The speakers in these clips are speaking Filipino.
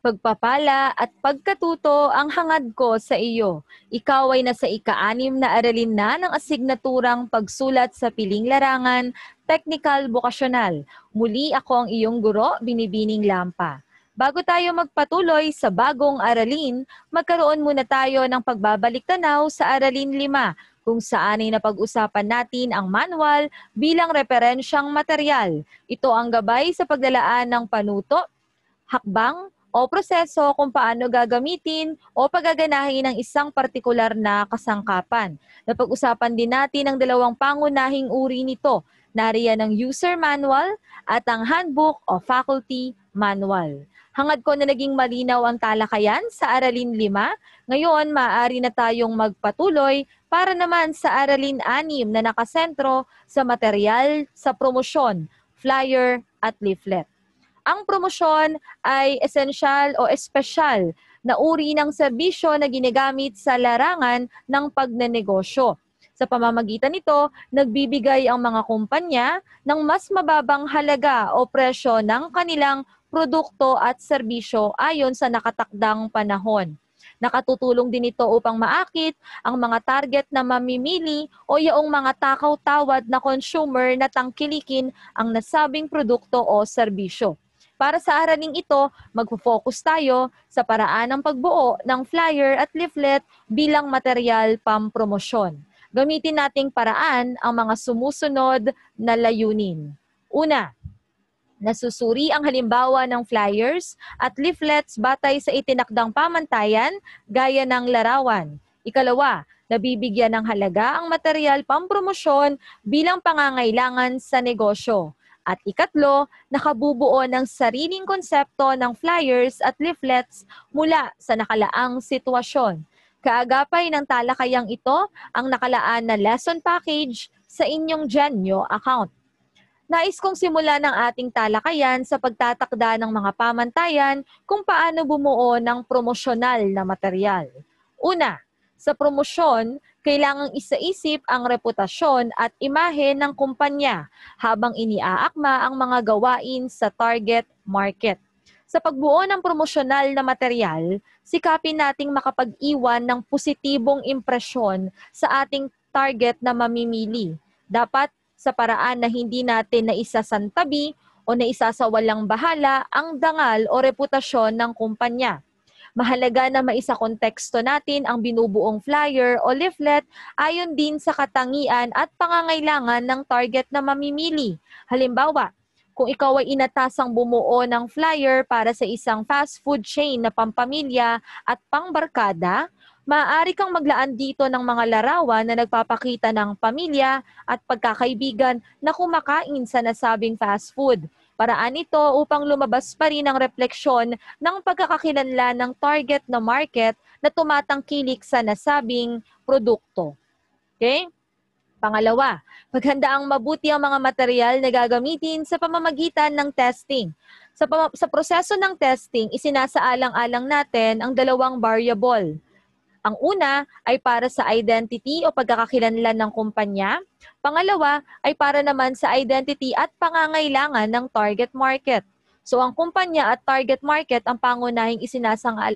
Pagpapala at pagkatuto ang hangad ko sa iyo. Ikaw ay nasa ika-6 na aralin na ng asignaturang pagsulat sa piling larangan, technical vocational. Muli ako ang iyong guro, Binibining Lampa. Bago tayo magpatuloy sa bagong aralin, magkaroon muna tayo ng pagbabalik-tanaw sa aralin 5, kung saan ay napag-usapan natin ang manual bilang referensyang material. Ito ang gabay sa paglalaan ng panuto, hakbang, o proseso kung paano gagamitin o pagaganahin ng isang partikular na kasangkapan. Napag-usapan din natin ang dalawang pangunahing uri nito. Nariyan ang user manual at ang handbook o faculty manual. Hangad ko na naging malinaw ang talakayan sa Aralin 5. Ngayon, maaari na tayong magpatuloy para naman sa Aralin 6 na nakasentro sa material sa promosyon, flyer at leaflet. Ang promosyon ay esensyal o espesyal na uri ng serbisyo na ginagamit sa larangan ng pagnenegosyo. Sa pamamagitan nito, nagbibigay ang mga kumpanya ng mas mababang halaga o presyo ng kanilang produkto at serbisyo ayon sa nakatakdang panahon. Nakatutulong din ito upang maakit ang mga target na mamimili o yaong mga takaw-tawad na consumer na tangkilikin ang nasabing produkto o serbisyo. Para sa araling ito, magpo-focus tayo sa paraan ng pagbuo ng flyer at leaflet bilang material pampromosyon. Gamitin nating paraan ang mga sumusunod na layunin. Una, nasusuri ang halimbawa ng flyers at leaflets batay sa itinakdang pamantayan gaya ng larawan. Ikalawa, nabibigyan ng halaga ang material pampromosyon bilang pangangailangan sa negosyo. At ikatlo, nakabubuo ng sariling konsepto ng flyers at leaflets mula sa nakalaang sitwasyon. Kaagapay ng talakayang ito ang nakalaan na lesson package sa inyong Genyo account. Nais kong simulan ng ating talakayan sa pagtatakda ng mga pamantayan kung paano bumuo ng promosyonal na material. Una, sa promosyon, kailangang isaisip ang reputasyon at imahe ng kumpanya habang iniaakma ang mga gawain sa target market. Sa pagbuo ng promosyonal na material, sikapin nating makapag-iwan ng positibong impresyon sa ating target na mamimili. Dapat sa paraan na hindi natin naisasantabi o naisasawalang bahala ang dangal o reputasyon ng kumpanya. Mahalaga na maisakonteksto natin ang binubuong flyer o leaflet ayon din sa katangian at pangangailangan ng target na mamimili. Halimbawa, kung ikaw ay inatasang bumuo ng flyer para sa isang fast food chain na pampamilya at pangbarkada, maaari kang maglaan dito ng mga larawan na nagpapakita ng pamilya at pagkakaibigan na kumakain sa nasabing fast food. Paraan ito upang lumabas pa rin ang refleksyon ng pagkakakilanlan ng target na market na tumatangkilik sa nasabing produkto. Okay? Pangalawa, maghandaang mabuti ang mga material na gagamitin sa pamamagitan ng testing. Sa proseso ng testing, isinasaalang-alang natin ang dalawang variable. Ang una ay para sa identity o pagkakakilanlan ng kumpanya. Pangalawa ay para naman sa identity at pangangailangan ng target market. So ang kumpanya at target market ang pangunahing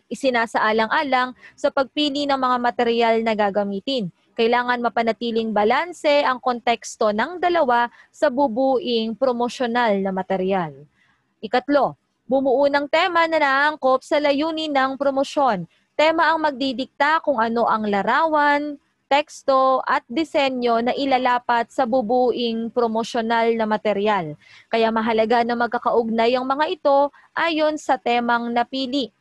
isinasaalang-alang sa pagpili ng mga material na gagamitin. Kailangan mapanatiling balanse ang konteksto ng dalawa sa bubuing promosyonal na material. Ikatlo, bumuo ng tema na naangkop sa layunin ng promosyon. Tema ang magdidikta kung ano ang larawan, teksto at disenyo na ilalapat sa bubuing promosyonal na material. Kaya mahalaga na magkakaugnay ang mga ito ayon sa temang napili.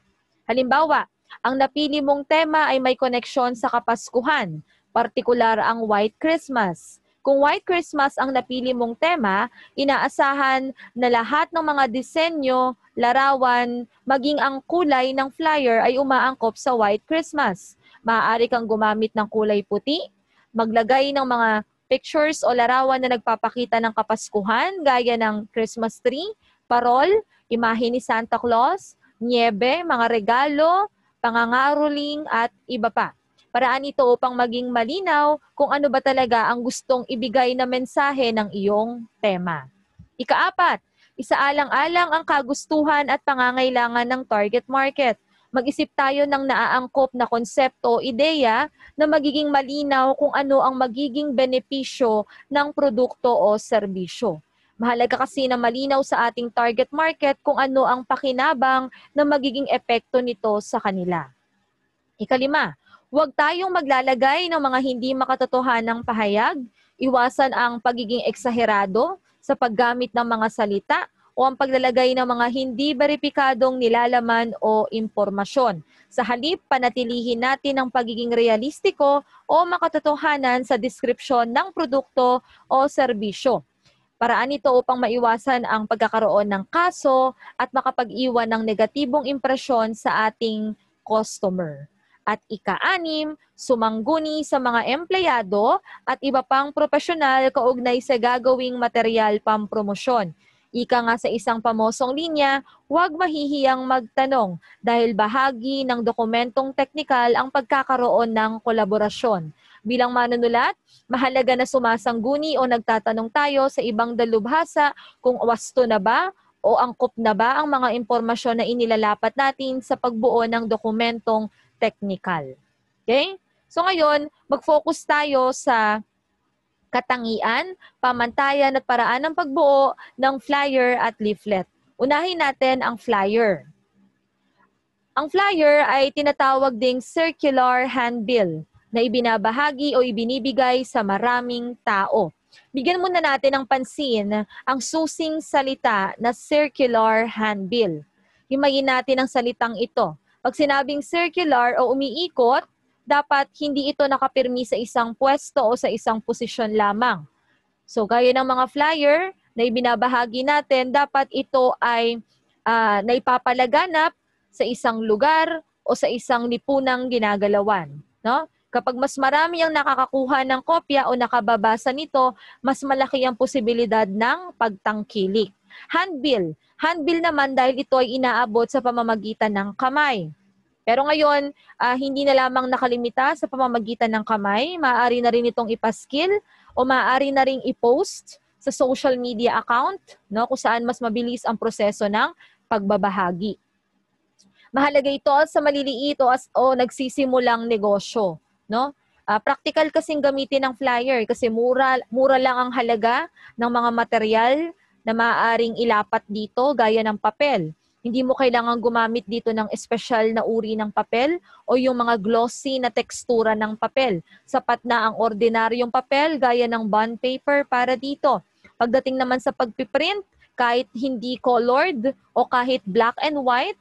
Halimbawa, ang napili mong tema ay may koneksyon sa Kapaskuhan, partikular ang White Christmas. Kung White Christmas ang napili mong tema, inaasahan na lahat ng mga disenyo, larawan, maging ang kulay ng flyer ay umaangkop sa White Christmas. Maaari kang gumamit ng kulay puti, maglagay ng mga pictures o larawan na nagpapakita ng Kapaskuhan gaya ng Christmas tree, parol, imahe ni Santa Claus, niebe, mga regalo, pangangaroling at iba pa. Paraan ito upang maging malinaw kung ano ba talaga ang gustong ibigay na mensahe ng iyong tema. Ikaapat, Isaalang-alang ang kagustuhan at pangangailangan ng target market. Mag-isip tayo ng naaangkop na konsepto o ideya na magiging malinaw kung ano ang magiging benepisyo ng produkto o serbisyo. Mahalaga kasi na malinaw sa ating target market kung ano ang pakinabang na magiging epekto nito sa kanila. Ikalima, huwag tayong maglalagay ng mga hindi makatotohanang pahayag, iwasan ang pagiging eksaherado sa paggamit ng mga salita o ang paglalagay ng mga hindi beripikadong nilalaman o impormasyon. Sa halip, panatilihin natin ang pagiging realistiko o makatotohanan sa deskripsyon ng produkto o serbisyo. Paraan ito upang maiwasan ang pagkakaroon ng kaso at makapag-iwan ng negatibong impresyon sa ating customer. At ika-6, sumangguni sa mga empleyado at iba pang profesional kaugnay sa gagawing material pampromosyon. Ika nga sa isang pamosong linya, huwag mahihiyang magtanong dahil bahagi ng dokumentong teknikal ang pagkakaroon ng kolaborasyon. Bilang manunulat, mahalaga na sumasangguni o nagtatanong tayo sa ibang dalubhasa kung wasto na ba o angkop na ba ang mga impormasyon na inilalapat natin sa pagbuo ng dokumentong technical. Okay? So ngayon, mag-focus tayo sa katangian, pamantayan at paraan ng pagbuo ng flyer at leaflet. Unahin natin ang flyer. Ang flyer ay tinatawag ding circular handbill na ibinabahagi o ibinibigay sa maraming tao. Bigyan muna natin ng pansin ang susing salita na circular handbill. Himayin natin ang salitang ito. Pag sinabing circular o umiikot, dapat hindi ito nakapirmi sa isang pwesto o sa isang posisyon lamang. So gaya ng mga flyer na ibinabahagi natin, dapat ito ay naipapalaganap sa isang lugar o sa isang lipunang ginagalawan. No? Kapag mas marami ang nakakakuha ng kopya o nakababasa nito, mas malaki ang posibilidad ng pagtangkilik. Handbill. Handbill naman dahil ito ay inaabot sa pamamagitan ng kamay. Pero ngayon, hindi na lamang nakalimita sa pamamagitan ng kamay. Maaari na rin itong ipaskill o maaari na rin i-post sa social media account, no, kung saan mas mabilis ang proseso ng pagbabahagi. Mahalaga ito sa maliliit o nagsisimulang negosyo. No? Practical kasing gamitin ng flyer kasi mura lang ang halaga ng mga material na maaaring ilapat dito gaya ng papel. Hindi mo kailangan gumamit dito ng espesyal na uri ng papel o yung mga glossy na tekstura ng papel. Sapat na ang ordinaryong papel gaya ng bond paper para dito. Pagdating naman sa pagpiprint, kahit hindi colored o kahit black and white,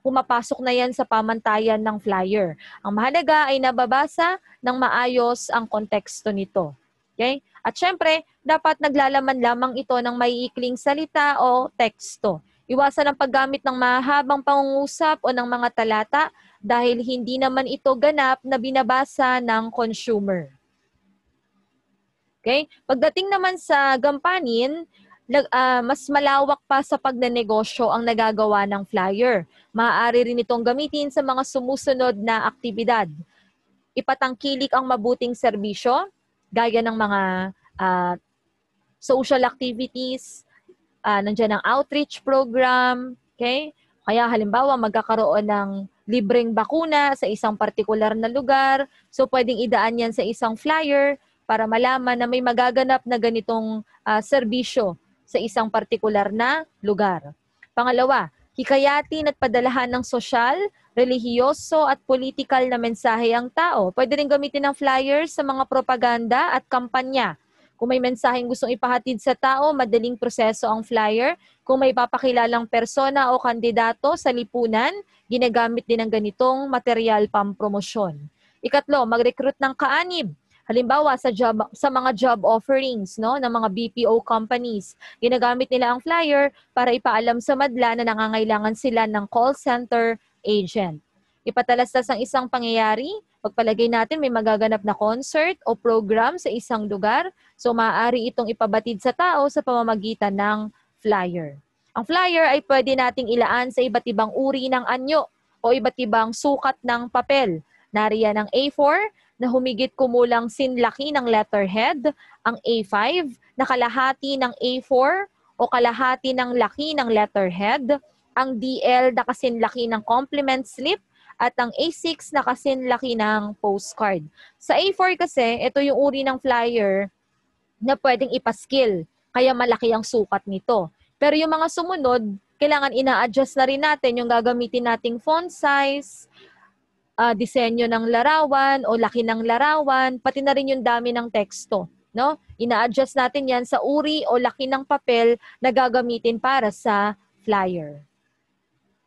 pumapasok na yan sa pamantayan ng flyer. Ang mahalaga ay nababasa ng maayos ang konteksto nito. Okay? At syempre, dapat naglalaman lamang ito ng maiikling salita o teksto. Iwasan ang paggamit ng mahabang pangungusap o ng mga talata dahil hindi naman ito ganap na binabasa ng consumer. Okay? Pagdating naman sa gampanin, mas malawak pa sa pagnenegosyo ang nagagawa ng flyer. Maaari rin itong gamitin sa mga sumusunod na aktibidad. Ipatangkilik ang mabuting serbisyo, gaya ng mga social activities, nandiyan ang outreach program, okay? Kaya halimbawa magkakaroon ng libreng bakuna sa isang partikular na lugar, so pwedeng idaan yan sa isang flyer para malaman na may magaganap na ganitong serbisyo sa isang partikular na lugar. Pangalawa, hikayatin at padalahan ng sosyal, relihiyoso at politikal na mensahe ang tao. Pwede rin gamitin ng flyers sa mga propaganda at kampanya. Kung may mensaheng gustong ipahatid sa tao, madaling proseso ang flyer. Kung may papakilalang persona o kandidato sa lipunan, ginagamit din ang ganitong material pampromosyon. Ikatlo, mag-recruit ng kaanib. Halimbawa sa mga job offerings, no, ng mga BPO companies, ginagamit nila ang flyer para ipaalam sa madla na nangangailangan sila ng call center agent. Ipatalastas ang isang pangyayari, pagpalagay natin may magaganap na concert o program sa isang lugar, so maaari itong ipabatid sa tao sa pamamagitan ng flyer. Ang flyer ay pwede nating ilaan sa iba't ibang uri ng anyo o iba't ibang sukat ng papel. Nariyan ang A4 na humigit kumulang sinlaki ng letterhead, ang A5 na kalahati ng A4 o kalahati ng laki ng letterhead, ang DL na kasinlaki ng complement slip, at ang A6 na kasinlaki ng postcard. Sa A4 kasi, ito yung uri ng flyer na pwedeng ipaskil, kaya malaki ang sukat nito. Pero yung mga sumunod, kailangan ina-adjust na rin natin yung gagamitin nating font size, disenyo ng larawan o laki ng larawan, pati na rin yung dami ng teksto. No? Ina-adjust natin yan sa uri o laki ng papel na gagamitin para sa flyer.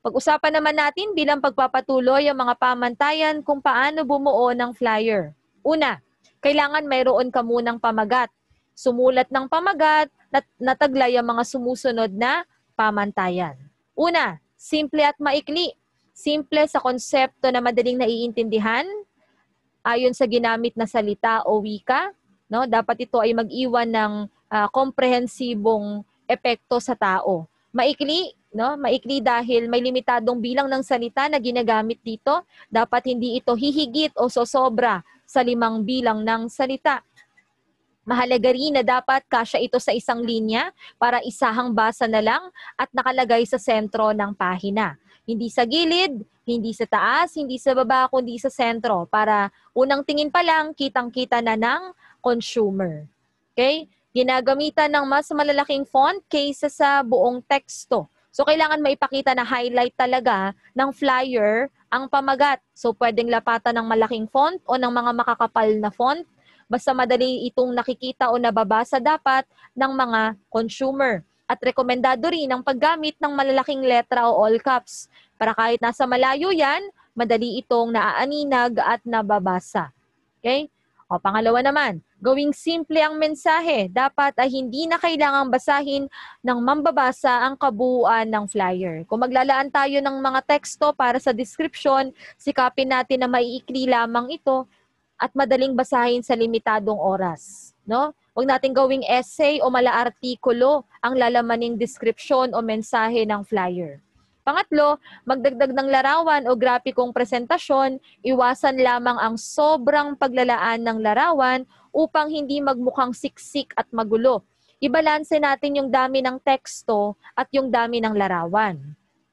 Pag-usapan naman natin bilang pagpapatuloy ang mga pamantayan kung paano bumuo ng flyer. Una, kailangan mayroon ka munang pamagat. Sumulat ng pamagat at nataglay ang mga sumusunod na pamantayan. Una, simple at maikli. Simple sa konsepto na madaling naiintindihan ayon sa ginamit na salita o wika. No? Dapat ito ay mag-iwan ng komprehensibong epekto sa tao. Maikli, no? Maikli dahil may limitadong bilang ng salita na ginagamit dito. Dapat hindi ito hihigit o sosobra sa 5 bilang ng salita. Mahalaga rin na dapat kasya ito sa isang linya para isahang basa na lang at nakalagay sa sentro ng pahina. Hindi sa gilid, hindi sa taas, hindi sa baba, kundi sa sentro para unang tingin pa lang kitang-kita na ng consumer. Okay? Ginagamitan ng mas malalaking font kaysa sa buong teksto. So, kailangan maipakita na highlight talaga ng flyer ang pamagat. So, pwedeng lapatan ng malaking font o ng mga makakapal na font. Basta madali itong nakikita o nababasa dapat ng mga consumer. At rekomendado rin ang paggamit ng malalaking letra o all caps para kahit nasa malayo yan, madali itong naaaninag at nababasa. Okay? O, pangalawa naman, gawing simple ang mensahe. Dapat ay hindi na kailangang basahin ng mambabasa ang kabuuan ng flyer. Kung maglalaan tayo ng mga teksto para sa description, sikapin natin na maiikli lamang ito at madaling basahin sa limitadong oras. No? Huwag natin gawing essay o mala-artikulo ang lalamaning description o mensahe ng flyer. Pangatlo, magdagdag ng larawan o grapikong presentasyon, iwasan lamang ang sobrang paglalaan ng larawan upang hindi magmukhang siksik at magulo. Ibalanse natin yung dami ng teksto at yung dami ng larawan.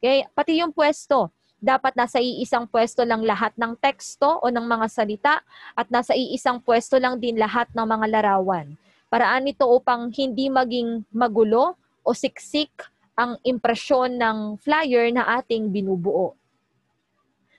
Okay? Pati yung pwesto. Dapat nasa iisang pwesto lang lahat ng teksto o ng mga salita at nasa iisang pwesto lang din lahat ng mga larawan. Paraan ito upang hindi maging magulo o siksik ang impresyon ng flyer na ating binubuo.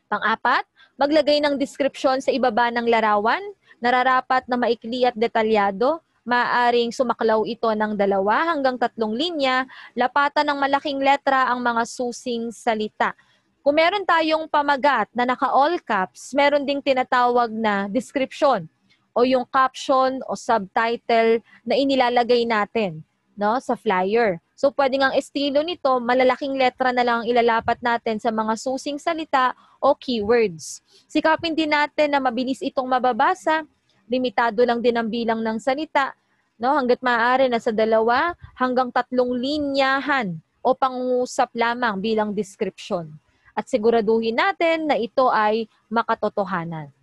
Pang-apat, maglagay ng description sa ibaba ng larawan, nararapat na maikli at detalyado, maaaring sumaklaw ito ng 2 hanggang 3 linya, lapatan ng malaking letra ang mga susing salita. Kung meron tayong pamagat na naka-all caps, meron ding tinatawag na description o yung caption o subtitle na inilalagay natin, no, sa flyer. So, pwedeng ang estilo nito, malalaking letra na lang ilalapat natin sa mga susing salita o keywords. Sikapin din natin na mabilis itong mababasa, limitado lang din ang bilang ng salita, no, hanggat maaari na sa 2 hanggang 3 linyahan o pangungusap lamang bilang description. At siguraduhin natin na ito ay makatotohanan.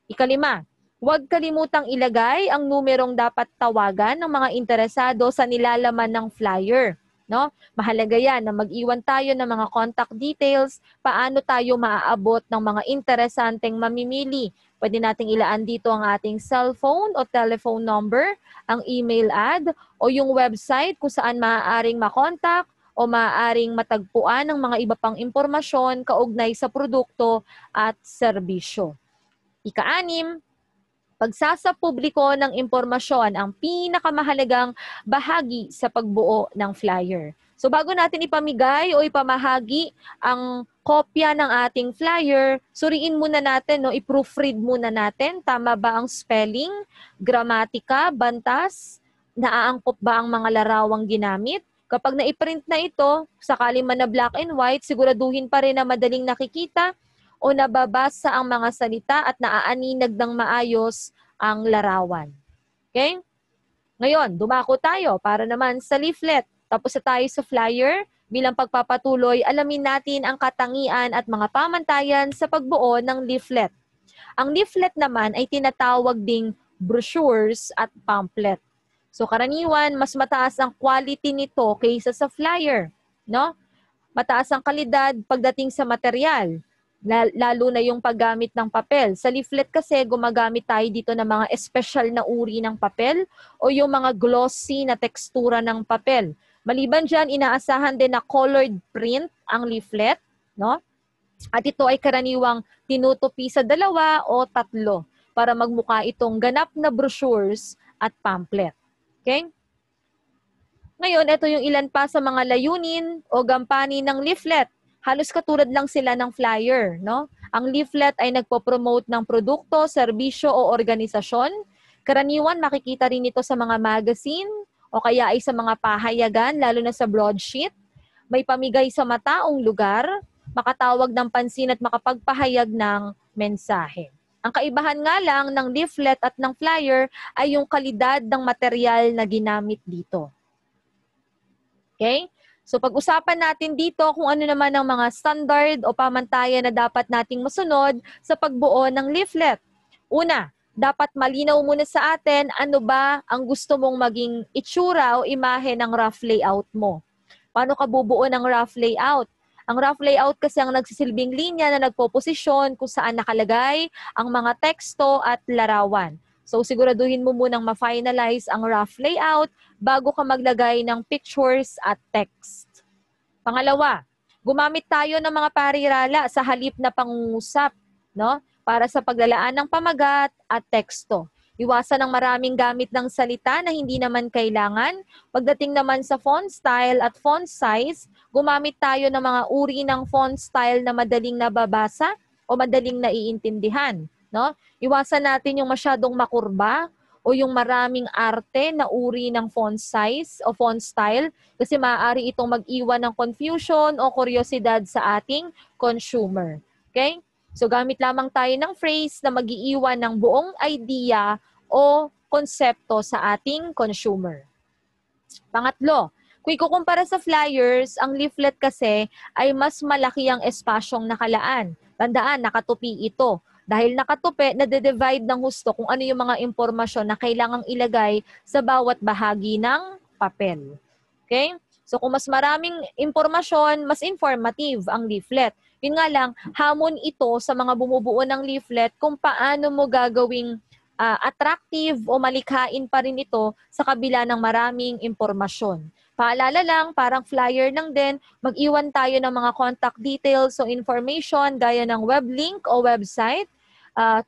Ikalima, huwag kalimutang ilagay ang numerong dapat tawagan ng mga interesado sa nilalaman ng flyer. No? Mahalaga yan na mag-iwan tayo ng mga contact details, paano tayo maaabot ng mga interesanteng mamimili. Pwede nating ilaan dito ang ating cellphone o telephone number, ang email ad, o yung website kung saan maaaring makontak o maaaring matagpuan ng mga iba pang impormasyon kaugnay sa produkto at serbisyo. Ika-6, pagsasapubliko ng impormasyon ang pinakamahalagang bahagi sa pagbuo ng flyer. So bago natin ipamigay o ipamahagi ang kopya ng ating flyer, suriin muna natin, no, i-proofread muna natin, tama ba ang spelling, gramatika, bantas, naaangkop ba ang mga larawang ginamit? Kapag na-print na ito, sakali man na black and white, siguraduhin pa rin na madaling nakikita o nababasa ang mga salita at naaaninag ng maayos ang larawan. Okay? Ngayon, dumako tayo para naman sa leaflet. Tapos na tayo sa flyer. Bilang pagpapatuloy, alamin natin ang katangian at mga pamantayan sa pagbuo ng leaflet. Ang leaflet naman ay tinatawag ding brochures at pamphlet. So karaniwan, mas mataas ang quality nito kaysa sa flyer, no? Mataas ang kalidad pagdating sa material, lalo na yung paggamit ng papel. Sa leaflet kasi, gumagamit tayo dito ng mga espesyal na uri ng papel o yung mga glossy na tekstura ng papel. Maliban dyan, inaasahan din na colored print ang leaflet, no? At ito ay karaniwang tinutupi sa 2 o 3 para magmukha itong ganap na brochures at pamphlet. Okay? Ngayon, ito yung ilan pa sa mga layunin o gampanin ng leaflet. Halos katulad lang sila ng flyer, no? Ang leaflet ay nagpo-promote ng produkto, serbisyo o organisasyon. Karaniwan, makikita rin ito sa mga magazine o kaya ay sa mga pahayagan, lalo na sa broadsheet. May pamigay sa mataong lugar, makatawag ng pansin at makapagpahayag ng mensahe. Ang kaibahan nga lang ng leaflet at ng flyer ay yung kalidad ng material na ginamit dito. Okay? So pag-usapan natin dito kung ano naman ang mga standard o pamantayan na dapat nating masunod sa pagbuo ng leaflet. Una, dapat malinaw muna sa atin ano ba ang gusto mong maging itsura o imahe ng rough layout mo. Paano ka bubuo ng rough layout? Ang rough layout kasi ang nagsisilbing linya na nagpoposisyon kung saan nakalagay ang mga teksto at larawan. So siguraduhin mo munang ma-finalize ang rough layout bago ka maglagay ng pictures at text. Pangalawa, gumamit tayo ng mga parirala sa halip na pangungusap, no? Para sa paglalaan ng pamagat at teksto. Iwasan ang maraming gamit ng salita na hindi naman kailangan. Pagdating naman sa font style at font size, gumamit tayo ng mga uri ng font style na madaling nababasa o madaling naiintindihan. No? Iwasan natin yung masyadong makurba o yung maraming arte na uri ng font size o font style kasi maaari itong mag-iwan ng confusion o kuryosidad sa ating consumer. Okay? So gamit lamang tayo ng phrase na mag-iiwan ng buong idea o konsepto sa ating consumer. Pangatlo, kung ikukumpara sa flyers, ang leaflet kasi ay mas malaki ang espasyong nakalaan. Tandaan, nakatupi ito. Dahil nakatupi, nade-divide ng husto kung ano yung mga impormasyon na kailangang ilagay sa bawat bahagi ng papel. Okay? So kung mas maraming impormasyon, mas informative ang leaflet. Yun nga lang, hamon ito sa mga bumubuo ng leaflet kung paano mo gagawing attractive o malikhain pa rin ito sa kabila ng maraming impormasyon. Paalala lang, parang flyer lang din, mag-iwan tayo ng mga contact details o information gaya ng web link o website,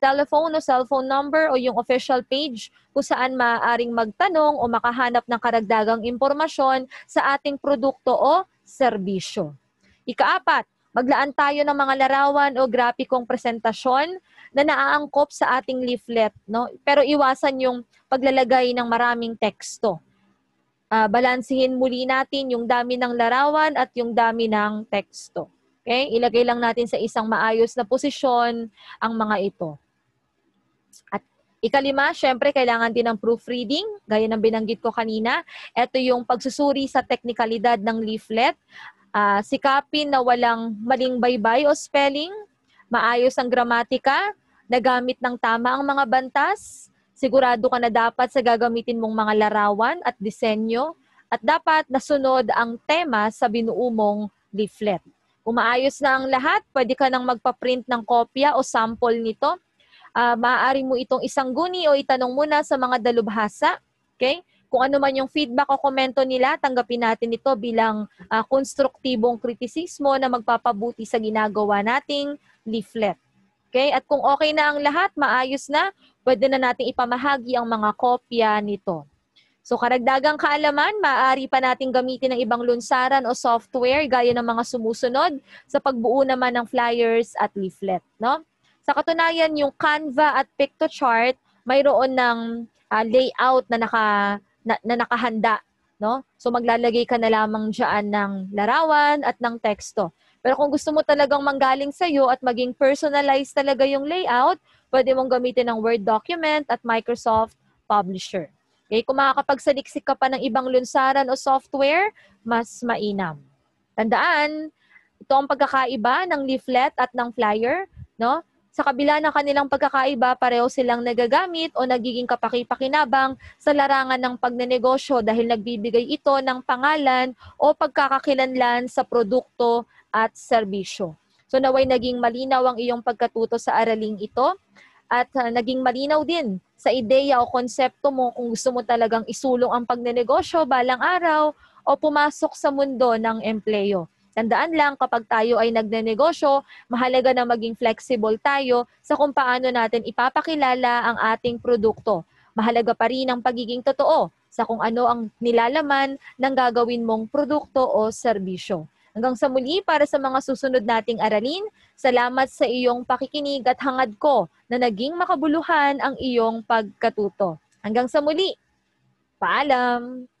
telephone o cellphone number o yung official page kung saan maaaring magtanong o makahanap ng karagdagang impormasyon sa ating produkto o serbisyo. Ika-4, maglaan tayo ng mga larawan o grapikong presentasyon na naaangkop sa ating leaflet, no? Pero iwasan yung paglalagay ng maraming teksto. Balansihin muli natin yung dami ng larawan at yung dami ng teksto. Okay? Ilagay lang natin sa isang maayos na posisyon ang mga ito. At ika-5, syempre kailangan din ng proofreading, gaya ng binanggit ko kanina. Ito yung pagsusuri sa teknikalidad ng leaflet. Sikapin na walang maling baybay o spelling, maayos ang gramatika, nagamit ng tama ang mga bantas, sigurado ka na dapat sa gagamitin mong mga larawan at disenyo, at dapat nasunod ang tema sa binuo mong leaflet. Kung maayos na ang lahat, pwede ka nang magpa-print ng kopya o sample nito. Maaari mo itong isangguni o itanong muna sa mga dalubhasa. Okay? Kung ano man yung feedback o komento nila, tanggapin natin ito bilang konstruktibong kritisismo na magpapabuti sa ginagawa nating leaflet. Okay? At kung okay na ang lahat, maayos na, pwede na natin ipamahagi ang mga kopya nito. So karagdagang kaalaman, maaari pa natin gamitin ng ibang lunsaran o software gaya ng mga sumusunod sa pagbuo naman ng flyers at leaflet. No? Sa katunayan, yung Canva at Pictochart, mayroon ng layout na nakahanda. No? So maglalagay ka na lamang dyan ng larawan at ng teksto. Pero kung gusto mo talagang manggaling sa'yo at maging personalized talaga yung layout, pwede mong gamitin ng Word document at Microsoft Publisher. Okay? Kung makakapagsaliksik ka pa ng ibang lunsaran o software, mas mainam. Tandaan, ito ang pagkakaiba ng leaflet at ng flyer. No? Sa kabila ng kanilang pagkakaiba, pareho silang nagagamit o nagiging kapaki-pakinabang sa larangan ng pagnenegosyo dahil nagbibigay ito ng pangalan o pagkakakilanlan sa produkto at serbisyo. So naway naging malinaw ang iyong pagkatuto sa araling ito at naging malinaw din sa ideya o konsepto mo kung gusto mo talagang isulong ang pagnenegosyo balang araw o pumasok sa mundo ng empleyo. Tandaan lang, kapag tayo ay nagnenegosyo, mahalaga na maging flexible tayo sa kung paano natin ipapakilala ang ating produkto. Mahalaga pa rin ang pagiging totoo sa kung ano ang nilalaman ng gagawin mong produkto o serbisyo. Hanggang sa muli, para sa mga susunod nating aralin, salamat sa iyong pakikinig at hangad ko na naging makabuluhan ang iyong pagkatuto. Hanggang sa muli, paalam!